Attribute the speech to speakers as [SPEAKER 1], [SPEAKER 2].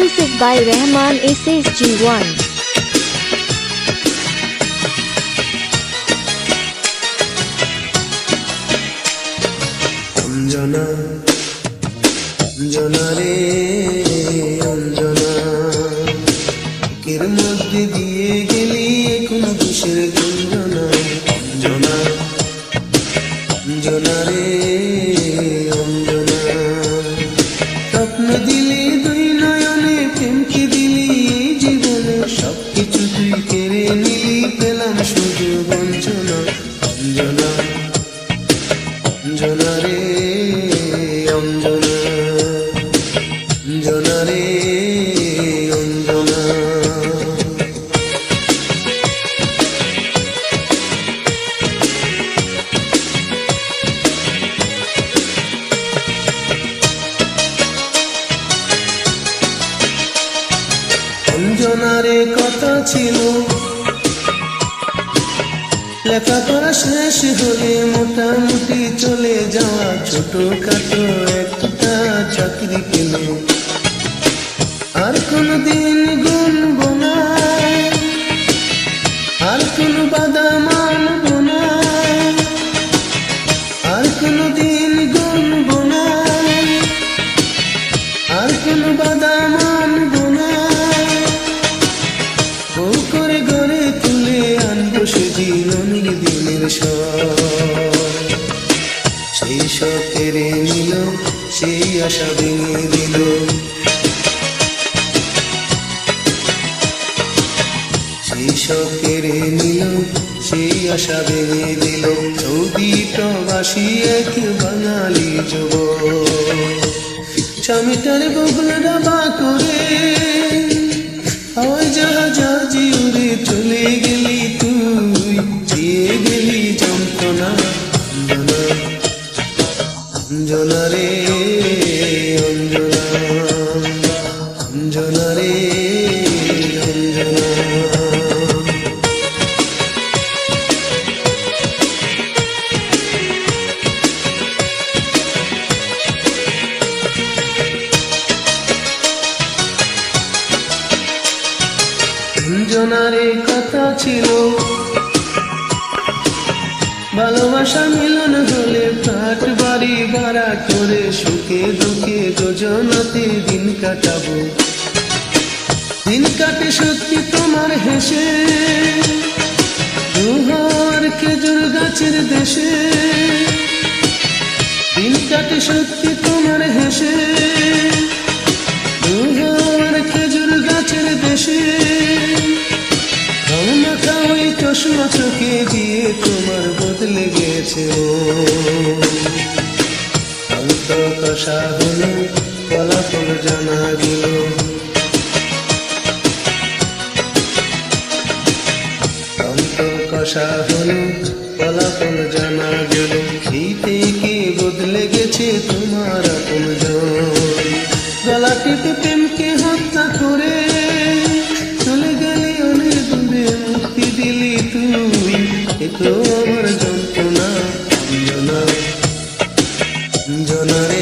[SPEAKER 1] Music by Rahman SSG1.
[SPEAKER 2] Anjana Anjana রে অঞ্জনা, এর মধ্যে দিয়ে গেলি কোন কিসের গঞ্জনা। অঞ্জনা অঞ্জনা রে অঞ্জনা, স্বপ্ন দিলি দুই নয়নে, প্রেমকে দিলি জীবনে, সবকিছু তুই কেড়ে নিলি, পেলাম শুধু বঞ্চনা। অঞ্জনা অঞ্জনা রে অঞ্জনা, অঞ্জনা রে অঞ্জনা। অঞ্জনারে কথা ছিল লেখাপড়া শেষ হলে মোটামুটি চলে যাওয়া, ছোটখাটো একটা চাকরি পেলে আর কোনদিন গুনবো না, আর কোন বাধা মানবো না, আর কোনদিন গুনবো না, আর কোন বাধা মানবো না। বউ করে ঘরে তুলে আনবো সেদিন দিনের সেই সব কেড়ে নিল, সেই আশা ভেঙে দিল, সেই সব কেড়ে নিল, সেই আশা ভেঙে দিল। সৌদি প্রবাসী এক বাঙালি যুবক, স্বামীটার বগল ডাবা করে হাওয়াই জাহাজি উড়ে চলে গেলি তুই, দিয়ে গেলি যন্ত্রণা। অঞ্জনা অঞ্জনা রে অঞ্জনা, অঞ্জনা রে অঞ্জনা। অঞ্জনারে কথা ছিল ভালোবাসা মিলন হলে ফ্ল্যাট বাড়ি ভাড়া করে সুখে দুঃখে দুজনাতে দিন কাটাবো। দিন কাটে সত্যি তোমার হেসে দুহার খেজুর গাছের দেশে, দিন কাটে সত্যি তোমার হেসে দুহার খেজুর গাছের দেশে। মাথা ওই চশমা চোখে দিয়ে তোমার বদলে গেছে, অন্ত কষা হলো ফলাফল জানা গেল, অন্ত কষা হলো ফলাফল জানা গেল। সেই থেকে বদলে গেছে তোমার আপনজন, গলা টিপে প্রেমকে হত্যা করে চলে গেলি অনেক দূরে, মুক্তি দিলি তুই, এতো আমার যন্ত্রণা। অঞ্জনা অঞ্জনা রে